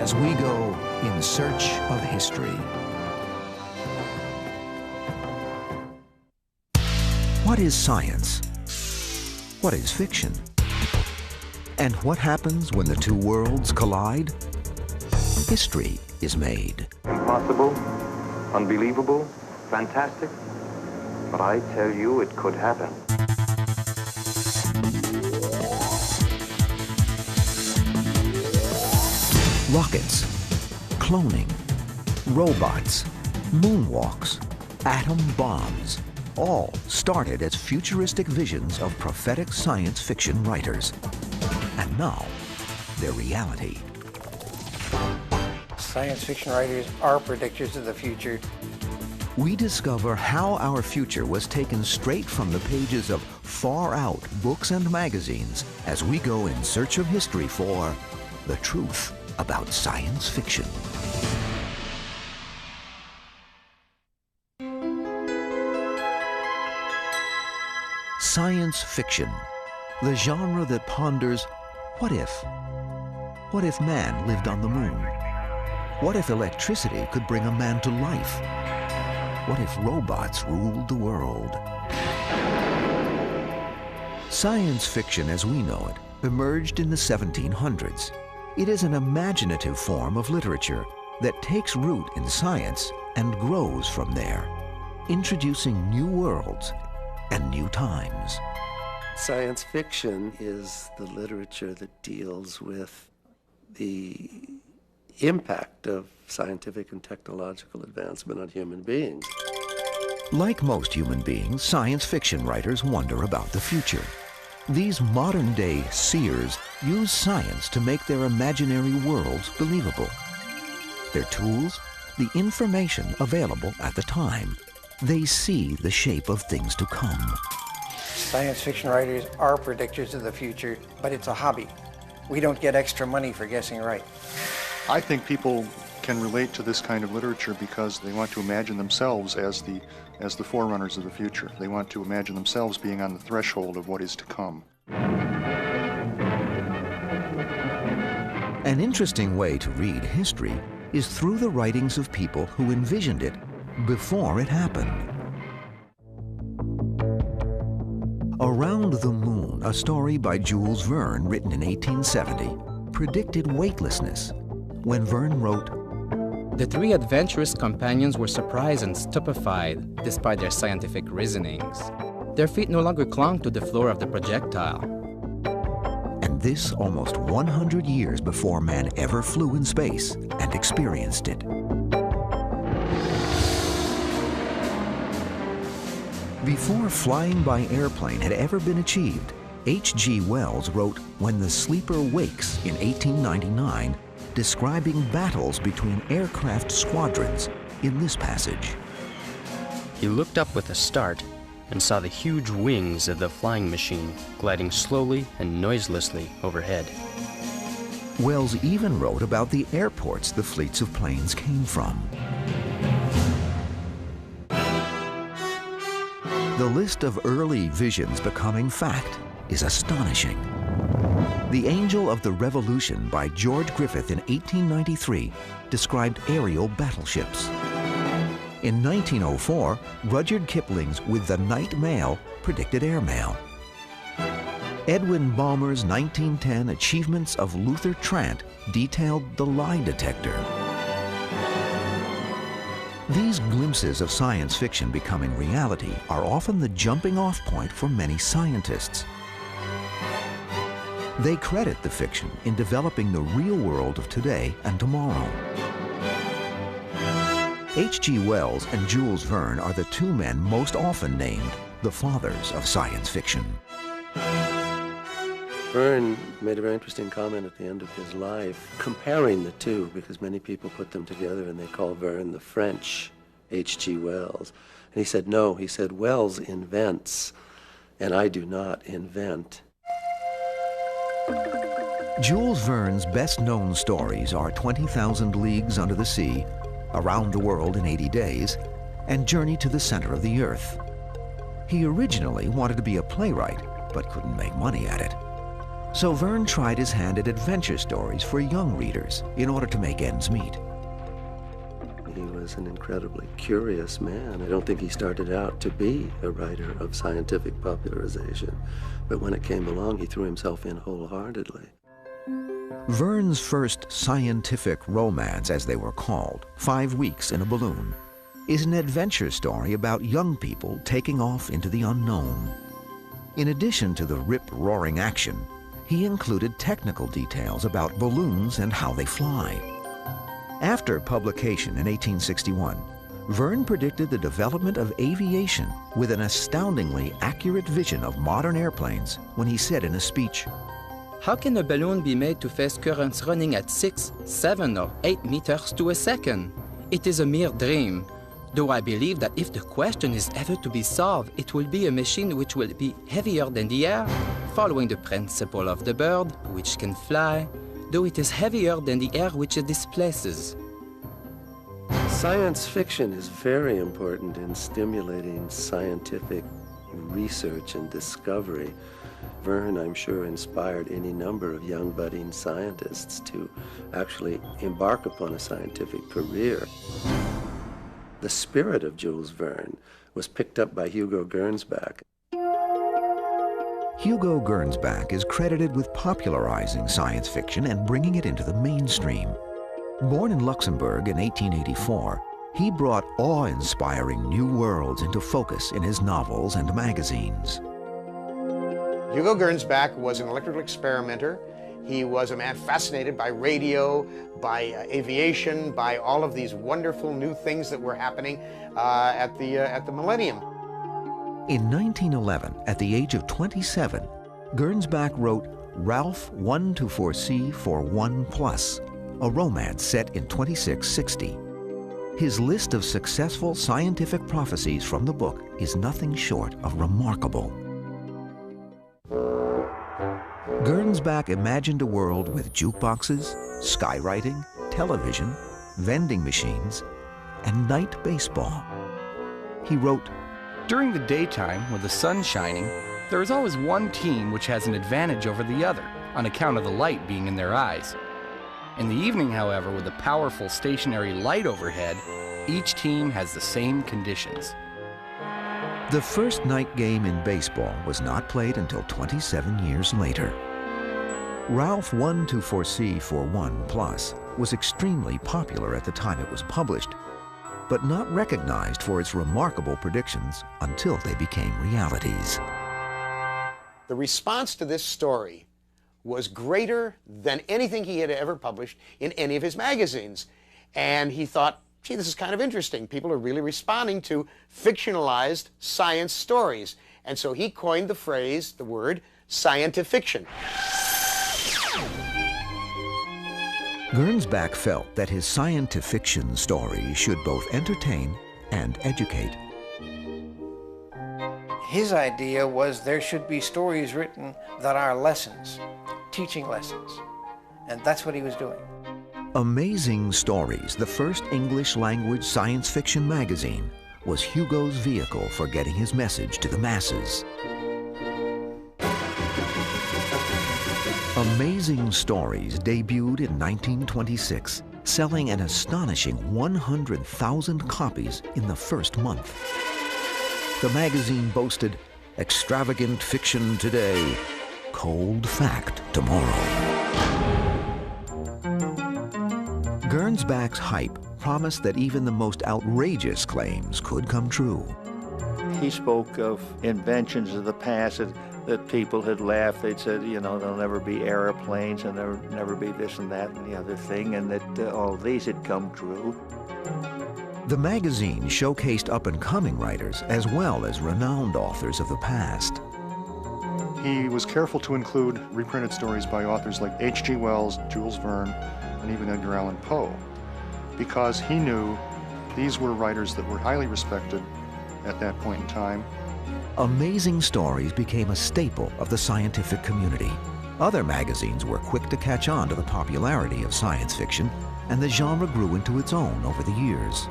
as we go in search of history. What is science? What is fiction? And what happens when the two worlds collide? History is made. Impossible, unbelievable, fantastic, but I tell you it could happen. Rockets, cloning, robots, moonwalks, atom bombs, all started as futuristic visions of prophetic science fiction writers. And now, they're reality. Science fiction writers are predictors of the future. We discover how our future was taken straight from the pages of far-out books and magazines as we go in search of history for the truth about science fiction. Science fiction, the genre that ponders, what if? What if man lived on the moon? What if electricity could bring a man to life? What if robots ruled the world? Science fiction as we know it emerged in the 1700s. It is an imaginative form of literature that takes root in science and grows from there, introducing new worlds and new times. Science fiction is the literature that deals with the impact of scientific and technological advancement on human beings. Like most human beings, science fiction writers wonder about the future. These modern-day seers use science to make their imaginary worlds believable. Their tools, the information available at the time. They see the shape of things to come. Science fiction writers are predictors of the future, but it's a hobby. We don't get extra money for guessing right. I think people can relate to this kind of literature because they want to imagine themselves as the forerunners of the future. They want to imagine themselves being on the threshold of what is to come. An interesting way to read history is through the writings of people who envisioned it before it happened. Around the Moon, a story by Jules Verne written in 1870, predicted weightlessness when Verne wrote, "The three adventurous companions were surprised and stupefied despite their scientific reasonings. Their feet no longer clung to the floor of the projectile." And this almost 100 years before man ever flew in space and experienced it. Before flying by airplane had ever been achieved, H.G. Wells wrote When the Sleeper Wakes in 1899, describing battles between aircraft squadrons in this passage. He looked up with a start and saw the huge wings of the flying machine gliding slowly and noiselessly overhead. Wells even wrote about the airports the fleets of planes came from. The list of early visions becoming fact is astonishing. The Angel of the Revolution by George Griffith in 1893 described aerial battleships. In 1904, Rudyard Kipling's With the Night Mail predicted airmail. Edwin Ballmer's 1910 Achievements of Luther Trant detailed the lie detector. These glimpses of science fiction becoming reality are often the jumping-off point for many scientists. They credit the fiction in developing the real world of today and tomorrow. H.G. Wells and Jules Verne are the two men most often named the fathers of science fiction. Verne made a very interesting comment at the end of his life, comparing the two, because many people put them together and they call Verne the French H.G. Wells. And he said, no, he said, Wells invents, and I do not invent. Jules Verne's best-known stories are 20,000 Leagues Under the Sea, Around the World in 80 Days, and Journey to the Center of the Earth. He originally wanted to be a playwright, but couldn't make money at it. So Verne tried his hand at adventure stories for young readers in order to make ends meet. He was an incredibly curious man. I don't think he started out to be a writer of scientific popularization, but when it came along, he threw himself in wholeheartedly. Verne's first scientific romance, as they were called, 5 Weeks in a Balloon, is an adventure story about young people taking off into the unknown. In addition to the rip-roaring action, he included technical details about balloons and how they fly. After publication in 1861, Verne predicted the development of aviation with an astoundingly accurate vision of modern airplanes when he said in a speech, How can a balloon be made to face currents running at 6, 7, or 8 meters to a second? It is a mere dream. Though I believe that if the question is ever to be solved, it will be a machine which will be heavier than the air, following the principle of the bird, which can fly, though it is heavier than the air which it displaces. Science fiction is very important in stimulating scientific research and discovery. Verne, I'm sure, inspired any number of young budding scientists to actually embark upon a scientific career. The spirit of Jules Verne was picked up by Hugo Gernsback. Hugo Gernsback is credited with popularizing science fiction and bringing it into the mainstream. Born in Luxembourg in 1884, he brought awe-inspiring new worlds into focus in his novels and magazines. Hugo Gernsback was an electrical experimenter. He was a man fascinated by radio, by aviation, by all of these wonderful new things that were happening at the millennium. In 1911, at the age of 27, Gernsback wrote Ralph 124C 41+, a romance set in 2660. His list of successful scientific prophecies from the book is nothing short of remarkable. Gernsback imagined a world with jukeboxes, skywriting, television, vending machines, and night baseball. He wrote, During the daytime, with the sun shining, there is always one team which has an advantage over the other, on account of the light being in their eyes. In the evening, however, with the powerful stationary light overhead, each team has the same conditions. The first night game in baseball was not played until 27 years later. Ralph 124C 41+ was extremely popular at the time it was published, but not recognized for its remarkable predictions until they became realities. The response to this story was greater than anything he had ever published in any of his magazines. And he thought, gee, this is kind of interesting. People are really responding to fictionalized science stories. And so he coined the phrase, the word, scientifiction. Gernsback felt that his scientifiction story should both entertain and educate. His idea was there should be stories written that are lessons, teaching lessons. And that's what he was doing. Amazing Stories, the first English-language science fiction magazine, was Hugo's vehicle for getting his message to the masses. Amazing Stories debuted in 1926, selling an astonishing 100,000 copies in the first month. The magazine boasted, extravagant fiction today, cold fact tomorrow. Gernsback's hype promised that even the most outrageous claims could come true. He spoke of inventions of the past that people had laughed. They'd said, you know, there'll never be airplanes and there'll never be this and that and the other thing, and that all these had come true. The magazine showcased up-and-coming writers as well as renowned authors of the past. He was careful to include reprinted stories by authors like H.G. Wells, Jules Verne, and even Edgar Allan Poe, because he knew these were writers that were highly respected at that point in time. Amazing Stories became a staple of the scientific community. Other magazines were quick to catch on to the popularity of science fiction, and the genre grew into its own over the years.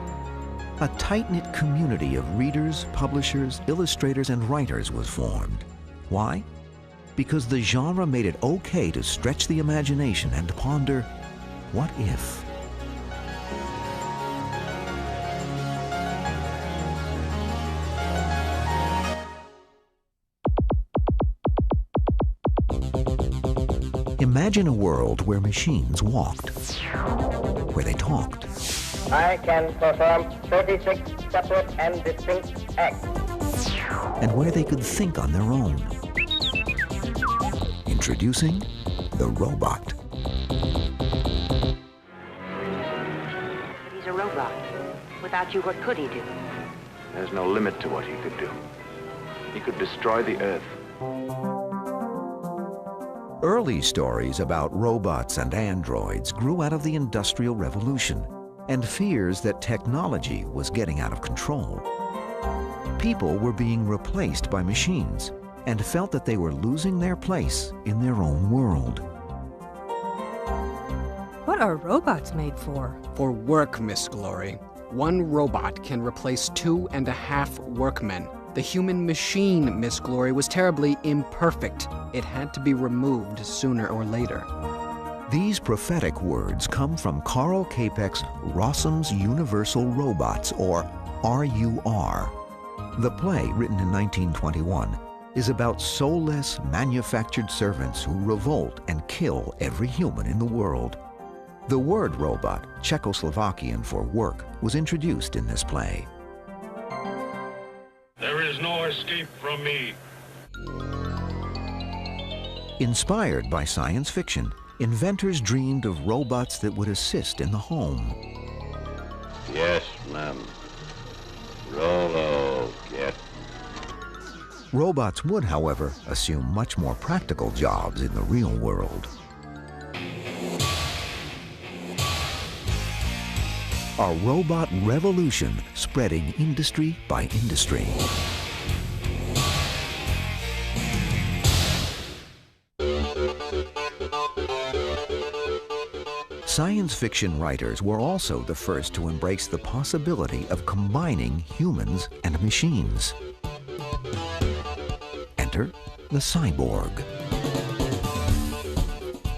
A tight-knit community of readers, publishers, illustrators, and writers was formed. Why? because the genre made it okay to stretch the imagination and ponder, what if? Imagine a world where machines walked, where they talked. I can perform 36 separate and distinct acts. And where they could think on their own. Introducing the robot. He's a robot. Without you, what could he do? There's no limit to what he could do. He could destroy the Earth. Early stories about robots and androids grew out of the Industrial Revolution and fears that technology was getting out of control. People were being replaced by machines and felt that they were losing their place in their own world. What are robots made for? For work, Miss Glory. One robot can replace 2.5 workmen. The human machine, Miss Glory, was terribly imperfect. It had to be removed sooner or later. These prophetic words come from Karl Čapek's Rossum's Universal Robots, or RUR. The play, written in 1921, is about soulless, manufactured servants who revolt and kill every human in the world. The word robot, Czechoslovakian for work, was introduced in this play. There is no escape from me. Inspired by science fiction, inventors dreamed of robots that would assist in the home. Yes, ma'am. Rolo, get. Robots would, however, assume much more practical jobs in the real world. A robot revolution spreading industry by industry. Science fiction writers were also the first to embrace the possibility of combining humans and machines. Enter the cyborg.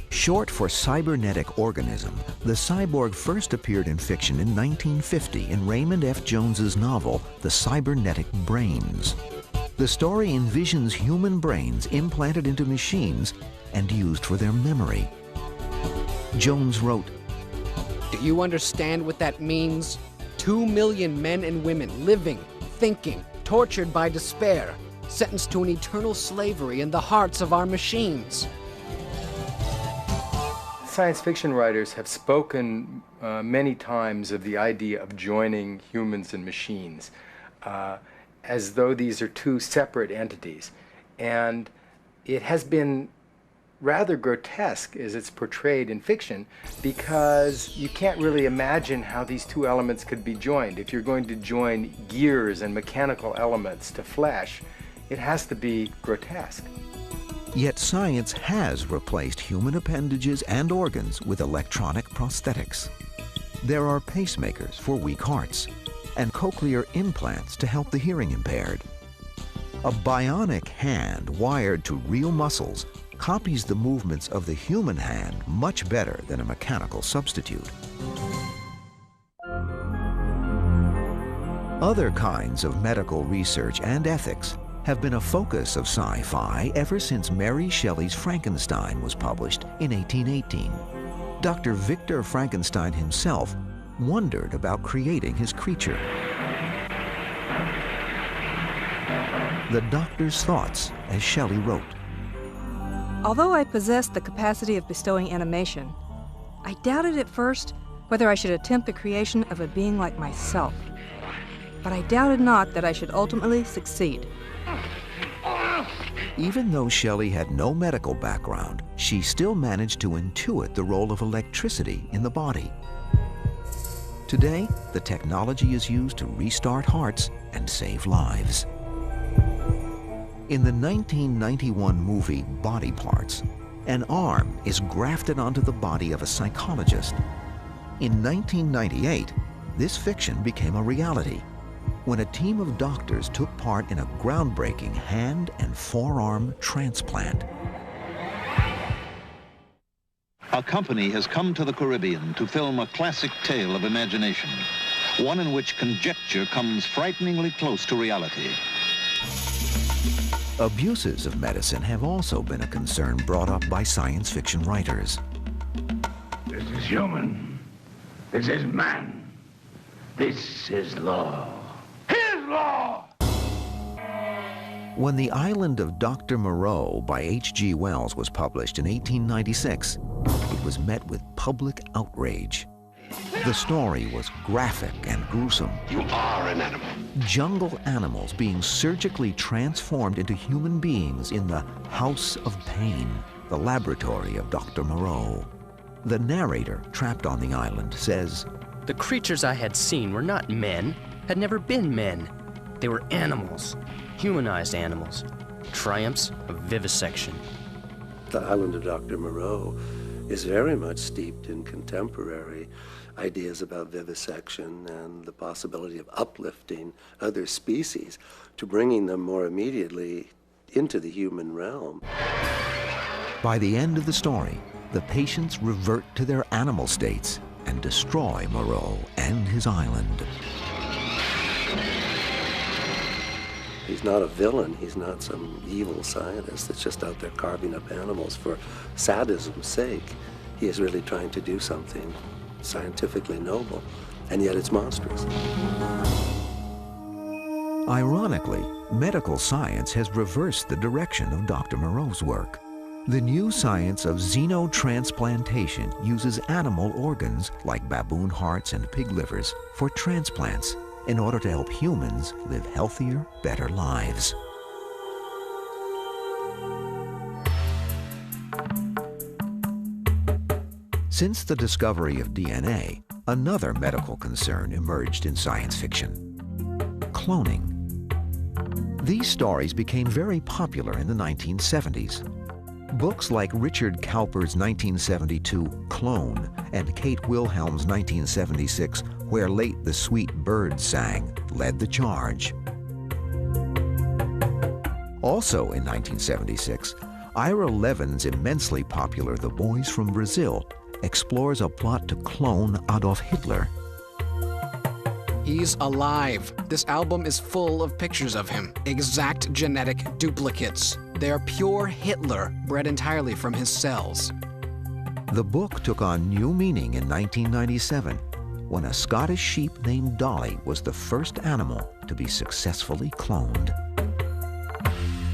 Short for cybernetic organism, the cyborg first appeared in fiction in 1950 in Raymond F. Jones's novel, The Cybernetic Brains. The story envisions human brains implanted into machines and used for their memory. Jones wrote, "Do you understand what that means? 2 million men and women living, thinking, tortured by despair, sentenced to an eternal slavery in the hearts of our machines." Science fiction writers have spoken many times of the idea of joining humans and machines as though these are two separate entities. And it has been rather grotesque as it's portrayed in fiction, because you can't really imagine how these two elements could be joined. If you're going to join gears and mechanical elements to flesh, it has to be grotesque. Yet science has replaced human appendages and organs with electronic prosthetics. There are pacemakers for weak hearts and cochlear implants to help the hearing impaired. A bionic hand wired to real muscles copies the movements of the human hand much better than a mechanical substitute. Other kinds of medical research and ethics have been a focus of sci-fi ever since Mary Shelley's Frankenstein was published in 1818. Dr. Victor Frankenstein himself wondered about creating his creature. The doctor's thoughts as Shelley wrote. Although I possessed the capacity of bestowing animation, I doubted at first whether I should attempt the creation of a being like myself. But I doubted not that I should ultimately succeed. Even though Shelley had no medical background, she still managed to intuit the role of electricity in the body. Today, the technology is used to restart hearts and save lives. In the 1991 movie Body Parts, an arm is grafted onto the body of a psychologist. In 1998, this fiction became a reality when a team of doctors took part in a groundbreaking hand and forearm transplant. A company has come to the Caribbean to film a classic tale of imagination, one in which conjecture comes frighteningly close to reality. Abuses of medicine have also been a concern brought up by science fiction writers. This is human. This is man. This is law. His law! When The Island of Dr. Moreau by H.G. Wells was published in 1896, it was met with public outrage. The story was graphic and gruesome. You are an animal. Jungle animals being surgically transformed into human beings in the House of Pain, the laboratory of Dr. Moreau. The narrator, trapped on the island, says, "The creatures I had seen were not men, had never been men. They were animals, humanized animals, triumphs of vivisection." The Island of Dr. Moreau is very much steeped in contemporary ideas about vivisection and the possibility of uplifting other species to bringing them more immediately into the human realm. By the end of the story, the patients revert to their animal states and destroy Moreau and his island. He's not a villain. He's not some evil scientist that's just out there carving up animals for sadism's sake. He is really trying to do something scientifically noble, and yet it's monstrous. Ironically, medical science has reversed the direction of Dr. Moreau's work. The new science of xenotransplantation uses animal organs like baboon hearts and pig livers for transplants in order to help humans live healthier, better lives. Since the discovery of DNA, another medical concern emerged in science fiction: cloning. These stories became very popular in the 1970s. Books like Richard Cowper's 1972 Clone and Kate Wilhelm's 1976 Where Late the Sweet Bird Sang led the charge. Also in 1976, Ira Levin's immensely popular The Boys from Brazil explores a plot to clone Adolf Hitler. He's alive. This album is full of pictures of him. Exact genetic duplicates. They're pure Hitler, bred entirely from his cells. The book took on new meaning in 1997 when a Scottish sheep named Dolly was the first animal to be successfully cloned.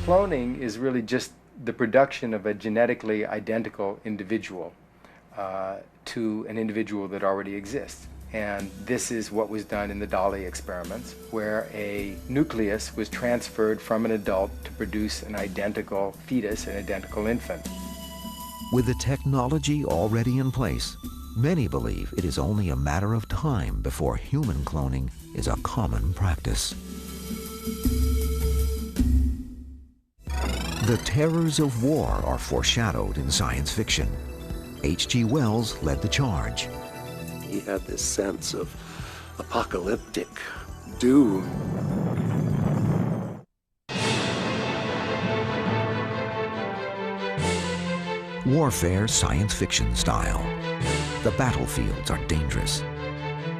Cloning is really just the production of a genetically identical individual to an individual that already exists. And this is what was done in the Dolly experiments, where a nucleus was transferred from an adult to produce an identical fetus, an identical infant. With the technology already in place, many believe it is only a matter of time before human cloning is a common practice. The terrors of war are foreshadowed in science fiction. H.G. Wells led the charge. He had this sense of apocalyptic doom. Warfare science fiction style. The battlefields are dangerous.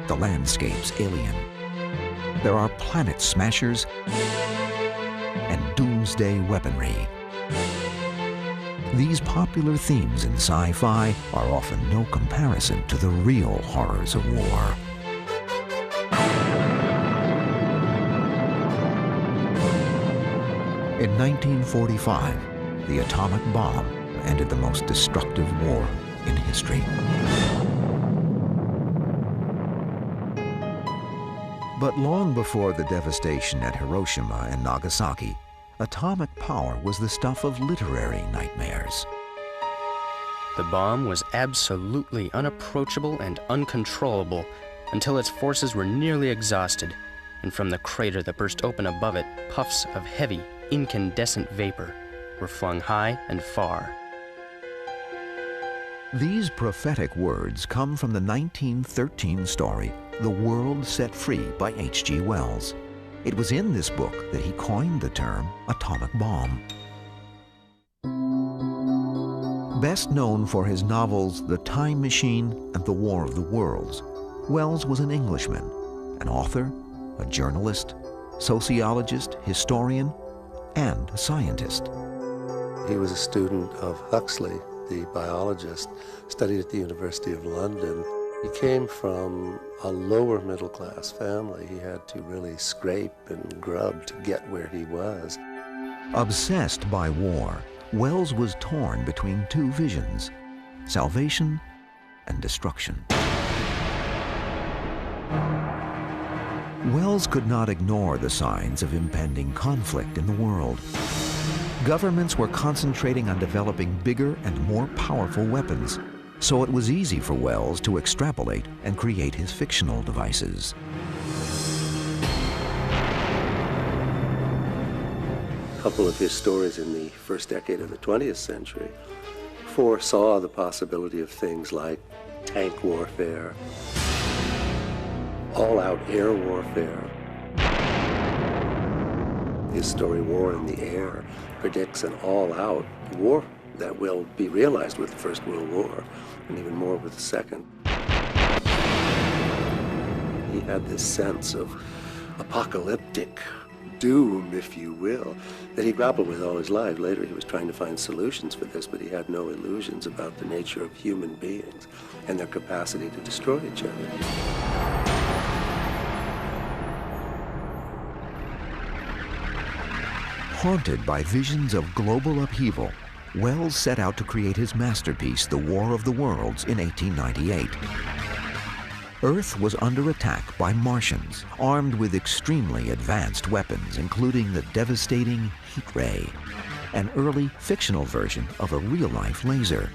The landscapes alien. There are planet smashers and doomsday weaponry. These popular themes in sci-fi are often no comparison to the real horrors of war. In 1945, the atomic bomb ended the most destructive war in history. But long before the devastation at Hiroshima and Nagasaki, atomic power was the stuff of literary nightmares. The bomb was absolutely unapproachable and uncontrollable until its forces were nearly exhausted, and from the crater that burst open above it, puffs of heavy, incandescent vapor were flung high and far. These prophetic words come from the 1913 story, The World Set Free by H.G. Wells. It was in this book that he coined the term atomic bomb. Best known for his novels The Time Machine and The War of the Worlds, Wells was an Englishman, an author, a journalist, sociologist, historian, and a scientist. He was a student of Huxley, the biologist, studied at the University of London. He came from a lower middle class family. He had to really scrape and grub to get where he was. Obsessed by war, Wells was torn between two visions, salvation and destruction. Wells could not ignore the signs of impending conflict in the world. Governments were concentrating on developing bigger and more powerful weapons, so it was easy for Wells to extrapolate and create his fictional devices. A couple of his stories in the first decade of the 20th century foresaw the possibility of things like tank warfare, all-out air warfare. His story, War in the Air, predicts an all-out war that will be realized with the First World War, and even more with the Second. He had this sense of apocalyptic doom, if you will, that he grappled with all his life. Later he was trying to find solutions for this, but he had no illusions about the nature of human beings and their capacity to destroy each other. Haunted by visions of global upheaval, Wells set out to create his masterpiece, The War of the Worlds, in 1898. Earth was under attack by Martians, armed with extremely advanced weapons, including the devastating heat ray, an early fictional version of a real-life laser.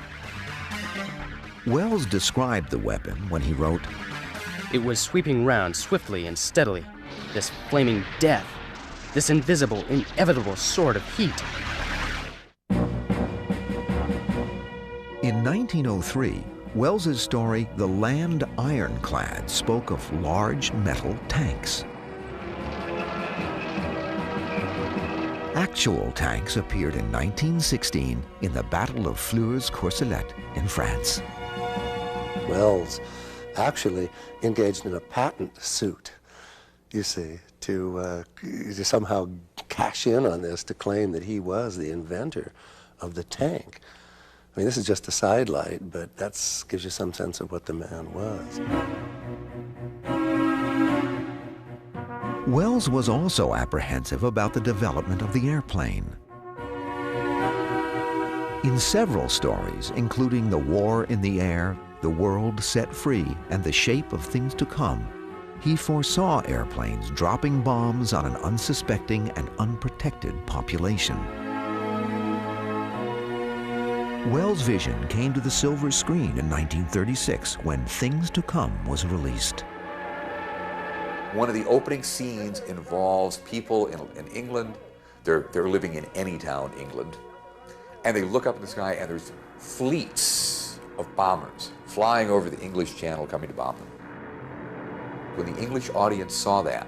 Wells described the weapon when he wrote, "It was sweeping round swiftly and steadily, this flaming death, this invisible, inevitable sword of heat." In 1903, Wells's story, The Land Ironclad, spoke of large metal tanks. Actual tanks appeared in 1916 in the Battle of Flers-Courcelette in France. Wells actually engaged in a patent suit, you see, to somehow cash in on this, to claim that he was the inventor of the tank. I mean, this is just a sidelight, but that gives you some sense of what the man was. Wells was also apprehensive about the development of the airplane. In several stories, including The War in the Air, The World Set Free, and The Shape of Things to Come, he foresaw airplanes dropping bombs on an unsuspecting and unprotected population. Wells' vision came to the silver screen in 1936 when Things to Come was released. One of the opening scenes involves people in England. They're living in any town, England, and they look up in the sky and there's fleets of bombers flying over the English Channel coming to bomb them. When the English audience saw that,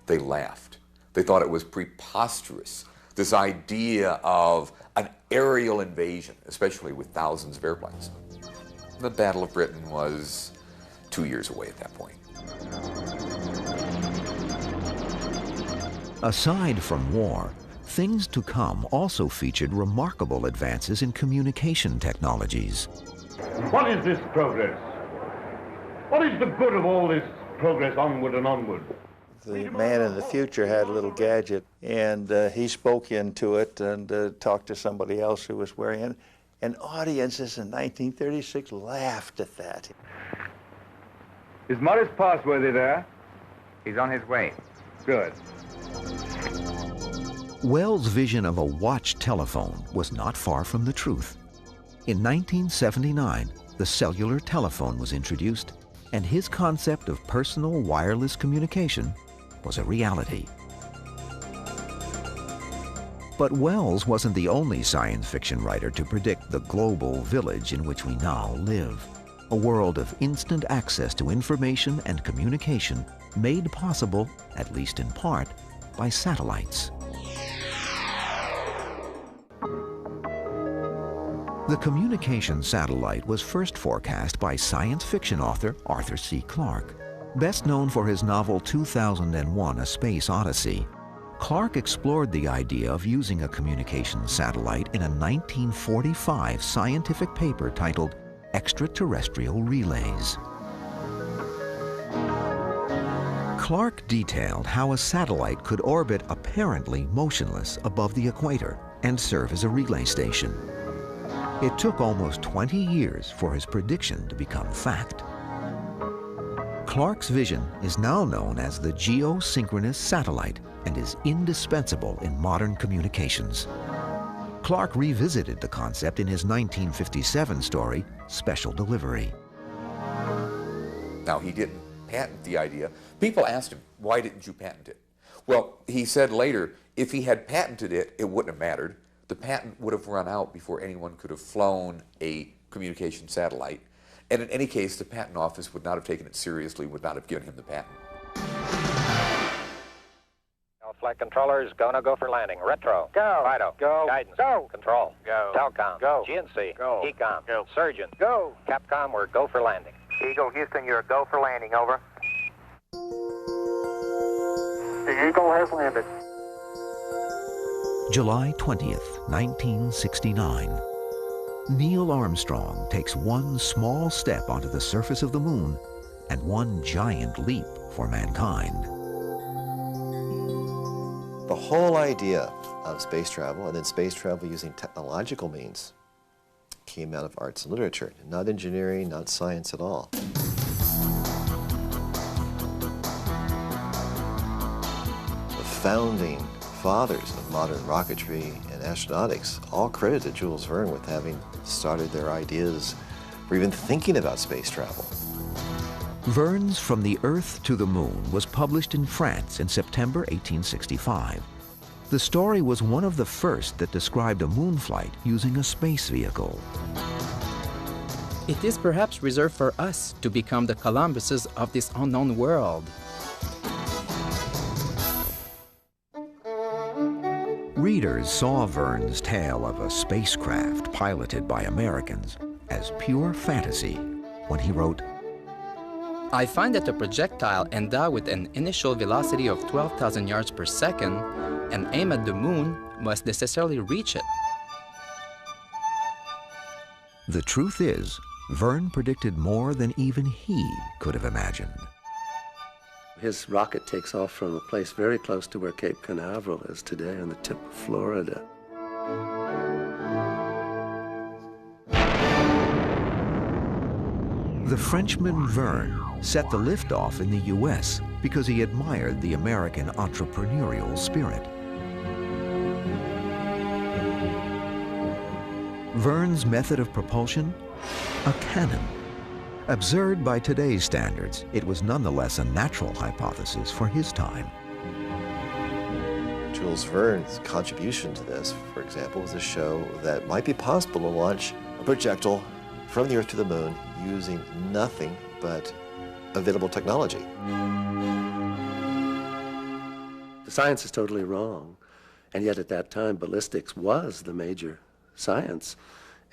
they laughed. They thought it was preposterous, this idea of an aerial invasion, especially with thousands of airplanes. The Battle of Britain was 2 years away at that point. Aside from war, Things to Come also featured remarkable advances in communication technologies. What is this progress? What is the good of all this progress onward and onward? The man in the future had a little gadget, and he spoke into it and talked to somebody else who was wearing it. And audiences in 1936 laughed at that. Is Morris Parsworthy there? He's on his way. Good. Wells' vision of a watch telephone was not far from the truth. In 1979, the cellular telephone was introduced, and his concept of personal wireless communication was a reality. But Wells wasn't the only science fiction writer to predict the global village in which we now live, a world of instant access to information and communication made possible, at least in part, by satellites. The communication satellite was first forecast by science fiction author Arthur C. Clarke. Best known for his novel 2001: A Space Odyssey, Clarke explored the idea of using a communications satellite in a 1945 scientific paper titled Extraterrestrial Relays. Clarke detailed how a satellite could orbit apparently motionless above the equator and serve as a relay station. It took almost 20 years for his prediction to become fact. Clarke's vision is now known as the geosynchronous satellite and is indispensable in modern communications. Clarke revisited the concept in his 1957 story, Special Delivery. Now, he didn't patent the idea. People asked him, why didn't you patent it? Well, he said later, if he had patented it, it wouldn't have mattered. The patent would have run out before anyone could have flown a communication satellite. And in any case, the patent office would not have taken it seriously, would not have given him the patent. Flight controllers, go for landing. Retro. Go. FIDO. Go. Guidance. Go. Control. Go. Telcom. Go. GNC. Go. ECOM. Go. Surgeon. Go. Capcom, we're go for landing. Eagle, Houston, you're a go for landing, over. The Eagle has landed. July 20th, 1969. Neil Armstrong takes one small step onto the surface of the moon and one giant leap for mankind. The whole idea of space travel, and then space travel using technological means, came out of arts and literature, not engineering, not science at all. The founding fathers of modern rocketry and astronautics all credited Jules Verne with having started their ideas for even thinking about space travel. Verne's From the Earth to the Moon was published in France in September 1865. The story was one of the first that described a moon flight using a space vehicle. It is perhaps reserved for us to become the Columbuses of this unknown world. Readers saw Verne's tale of a spacecraft piloted by Americans as pure fantasy when he wrote, I find that a projectile endowed with an initial velocity of 12,000 yards per second and aim at the moon must necessarily reach it. The truth is, Verne predicted more than even he could have imagined. His rocket takes off from a place very close to where Cape Canaveral is today on the tip of Florida. The Frenchman Verne set the liftoff in the U.S. because he admired the American entrepreneurial spirit. Verne's method of propulsion? A cannon. Absurd by today's standards, it was nonetheless a natural hypothesis for his time. Jules Verne's contribution to this, for example, was to show that it might be possible to launch a projectile from the Earth to the Moon using nothing but available technology. The science is totally wrong, and yet at that time ballistics was the major science,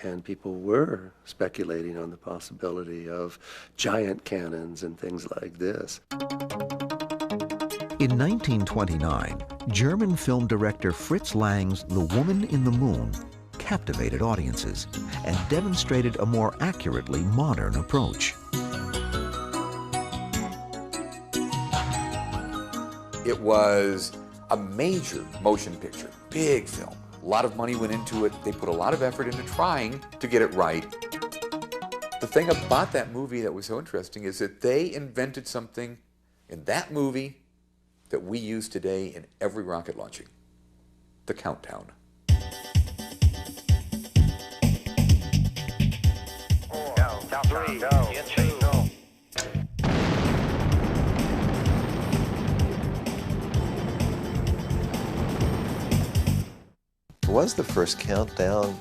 and people were speculating on the possibility of giant cannons and things like this. In 1929, German film director Fritz Lang's The Woman in the Moon captivated audiences and demonstrated a more accurately modern approach. It was a major motion picture, big film. A lot of money went into it. They put a lot of effort into trying to get it right. The thing about that movie that was so interesting is that they invented something in that movie that we use today in every rocket launching, the countdown. It was the first countdown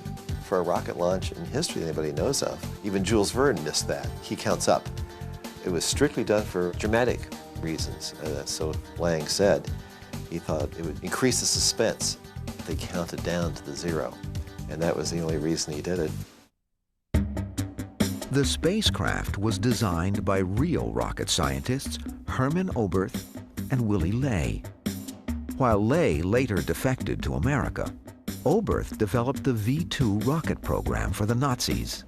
for a rocket launch in history that anybody knows of. Even Jules Verne missed that. He counts up. It was strictly done for dramatic reasons, so Lang said. He thought it would increase the suspense if they counted down to the zero, and that was the only reason he did it. The spacecraft was designed by real rocket scientists Herman Oberth and Willy Ley. While Ley later defected to America, Oberth developed the V-2 rocket program for the Nazis.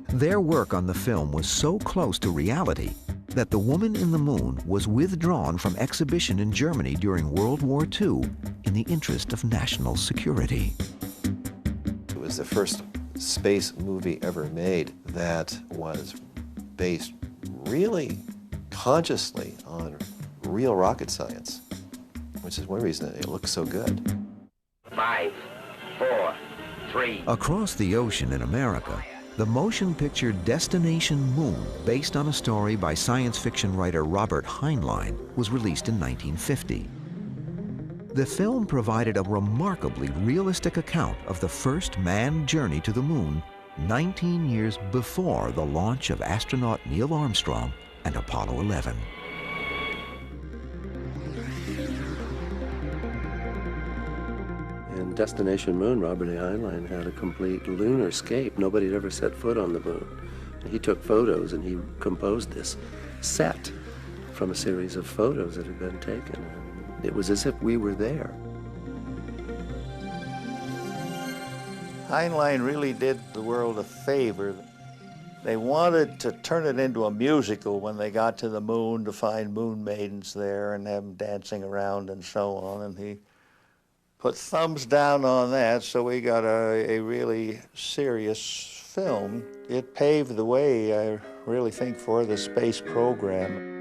Their work on the film was so close to reality that The Woman in the Moon was withdrawn from exhibition in Germany during World War II in the interest of national security. It was the first space movie ever made that was based really consciously on real rocket science, which is one reason it looks so good. 5, 4, 3. Across the ocean in America, the motion picture Destination Moon, based on a story by science fiction writer Robert Heinlein, was released in 1950. The film provided a remarkably realistic account of the first manned journey to the moon 19 years before the launch of astronaut Neil Armstrong and Apollo 11. In Destination Moon, Robert A. Heinlein had a complete lunarscape. Nobody had ever set foot on the moon. He took photos and he composed this set from a series of photos that had been taken. It was as if we were there. Heinlein really did the world a favor. They wanted to turn it into a musical when they got to the moon, to find moon maidens there and have them dancing around and so on. And he put thumbs down on that, so we got a really serious film. It paved the way, I really think, for the space program.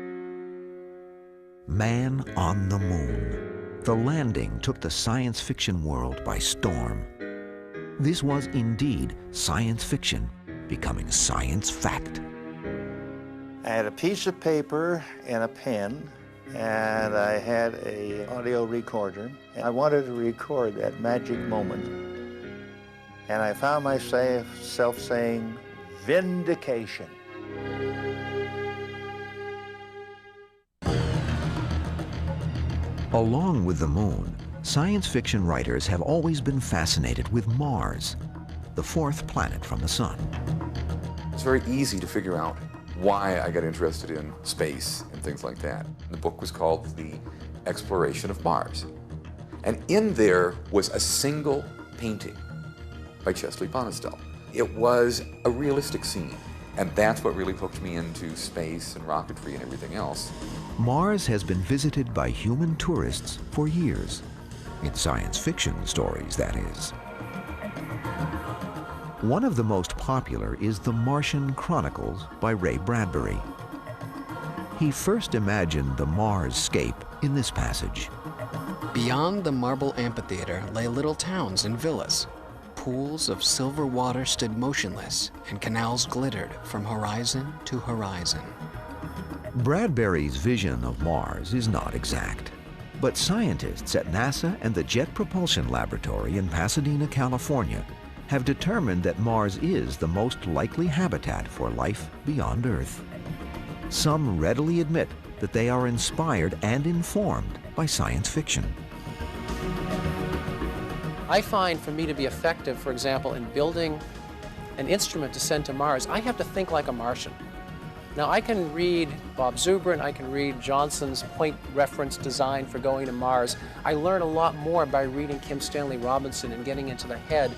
Man on the Moon. The landing took the science fiction world by storm. This was indeed science fiction becoming science fact. I had a piece of paper and a pen, and I had an audio recorder. I wanted to record that magic moment. And I found myself saying, vindication. Along with the moon, science fiction writers have always been fascinated with Mars, the fourth planet from the sun. It's very easy to figure out why I got interested in space and things like that. The book was called The Exploration of Mars. And in there was a single painting by Chesley Bonestell. It was a realistic scene. And that's what really hooked me into space and rocketry and everything else. Mars has been visited by human tourists for years. In science fiction stories, that is. One of the most popular is The Martian Chronicles by Ray Bradbury. He first imagined the Mars-scape in this passage. Beyond the marble amphitheater lay little towns and villas. Pools of silver water stood motionless, and canals glittered from horizon to horizon. Bradbury's vision of Mars is not exact, but scientists at NASA and the Jet Propulsion Laboratory in Pasadena, California, have determined that Mars is the most likely habitat for life beyond Earth. Some readily admit that they are inspired and informed by science fiction. I find for me to be effective, for example, in building an instrument to send to Mars, I have to think like a Martian. Now, I can read Bob Zubrin, I can read Johnson's point reference design for going to Mars. I learn a lot more by reading Kim Stanley Robinson and getting into the head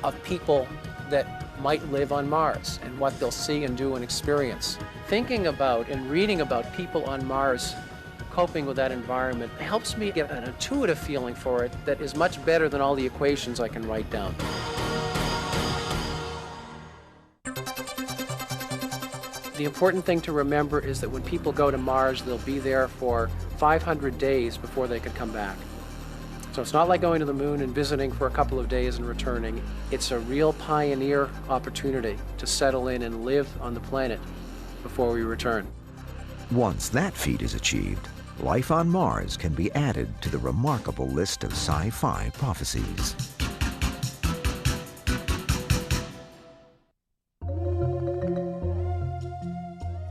of people that might live on Mars and what they'll see and do and experience. Thinking about and reading about people on Mars coping with that environment helps me get an intuitive feeling for it that is much better than all the equations I can write down. The important thing to remember is that when people go to Mars, they'll be there for 500 days before they could come back. So it's not like going to the moon and visiting for a couple of days and returning. It's a real pioneer opportunity to settle in and live on the planet before we return. Once that feat is achieved, life on Mars can be added to the remarkable list of sci-fi prophecies.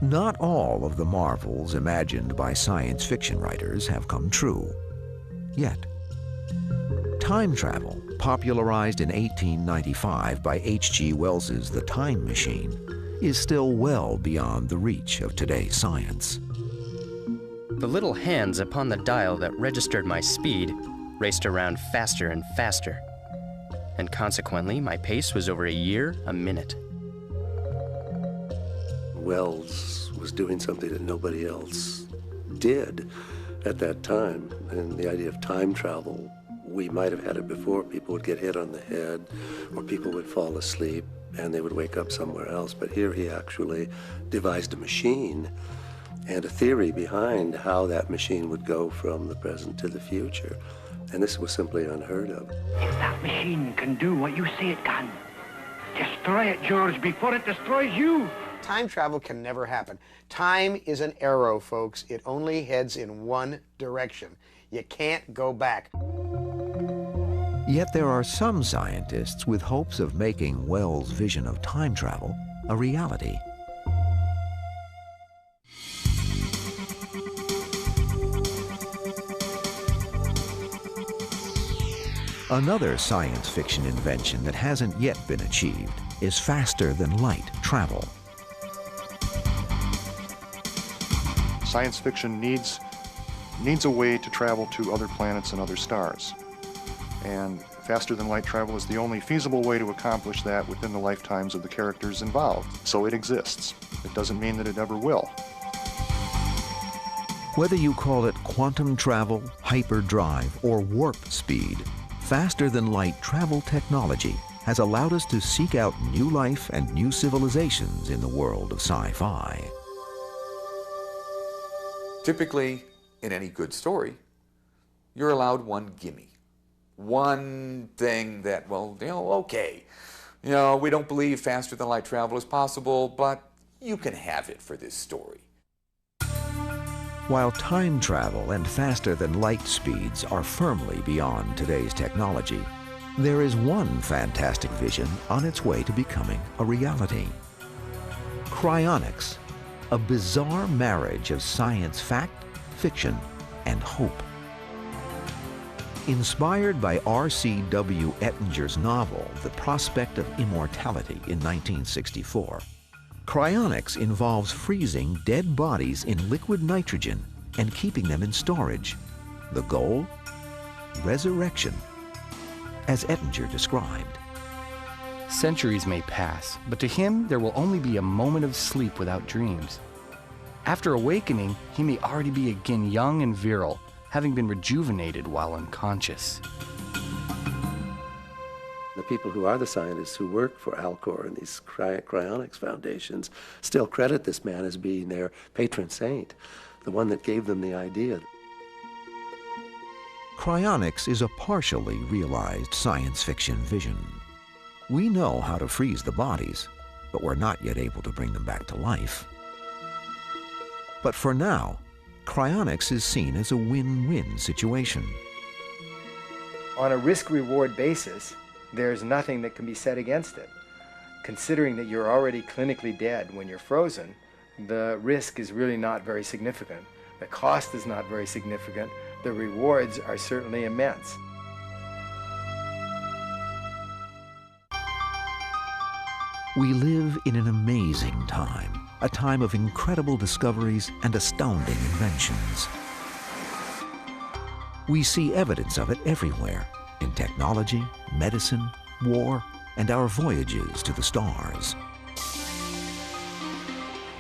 Not all of the marvels imagined by science fiction writers have come true, yet. Time travel, popularized in 1895 by H.G. Wells's The Time Machine, is still well beyond the reach of today's science. The little hands upon the dial that registered my speed raced around faster and faster, and consequently my pace was over a year a minute. Wells was doing something that nobody else did at that time, and the idea of time travel, we might have had it before. People would get hit on the head, or people would fall asleep and they would wake up somewhere else. But here he actually devised a machine and a theory behind how that machine would go from the present to the future. And this was simply unheard of. If that machine can do what you say it can, destroy it, George, before it destroys you. Time travel can never happen. Time is an arrow, folks. It only heads in one direction. You can't go back. Yet there are some scientists with hopes of making Wells' vision of time travel a reality. Another science fiction invention that hasn't yet been achieved is faster-than-light travel. Science fiction needs a way to travel to other planets and other stars. And faster-than-light travel is the only feasible way to accomplish that within the lifetimes of the characters involved. So it exists. It doesn't mean that it ever will. Whether you call it quantum travel, hyperdrive, or warp speed, faster-than-light travel technology has allowed us to seek out new life and new civilizations in the world of sci-fi. Typically, in any good story, you're allowed one gimme. One thing that, well, okay, we don't believe faster-than-light travel is possible, but you can have it for this story. While time travel and faster-than-light speeds are firmly beyond today's technology, there is one fantastic vision on its way to becoming a reality. Cryonics, a bizarre marriage of science fact, fiction, and hope. Inspired by R.C.W. Ettinger's novel, The Prospect of Immortality in 1964, cryonics involves freezing dead bodies in liquid nitrogen and keeping them in storage. The goal? Resurrection, as Ettinger described. Centuries may pass, but to him there will only be a moment of sleep without dreams. After awakening, he may already be again young and virile, having been rejuvenated while unconscious. The people who are the scientists who work for Alcor and these cryonics foundations still credit this man as being their patron saint, the one that gave them the idea. Cryonics is a partially realized science fiction vision. We know how to freeze the bodies, but we're not yet able to bring them back to life. But for now, cryonics is seen as a win-win situation. On a risk-reward basis, there's nothing that can be said against it. Considering that you're already clinically dead when you're frozen, the risk is really not very significant. The cost is not very significant. The rewards are certainly immense. We live in an amazing time, a time of incredible discoveries and astounding inventions. We see evidence of it everywhere, in technology, medicine, war, and our voyages to the stars.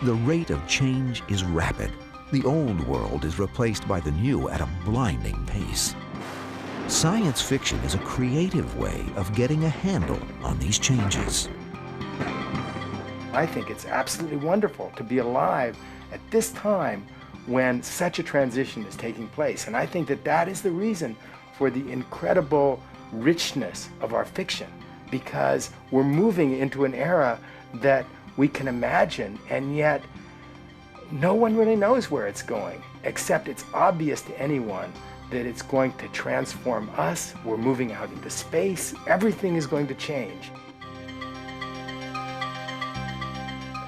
The rate of change is rapid. The old world is replaced by the new at a blinding pace. Science fiction is a creative way of getting a handle on these changes. I think it's absolutely wonderful to be alive at this time when such a transition is taking place. And I think that that is the reason for the incredible richness of our fiction, because we're moving into an era that we can imagine, and yet no one really knows where it's going, except it's obvious to anyone that it's going to transform us. We're moving out into space. Everything is going to change.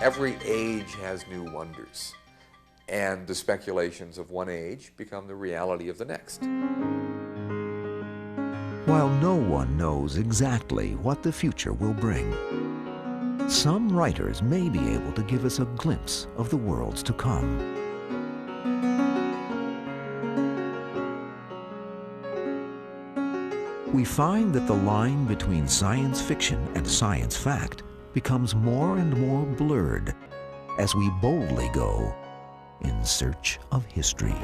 Every age has new wonders, and the speculations of one age become the reality of the next. While no one knows exactly what the future will bring, some writers may be able to give us a glimpse of the worlds to come. We find that the line between science fiction and science fact becomes more and more blurred as we boldly go in search of history.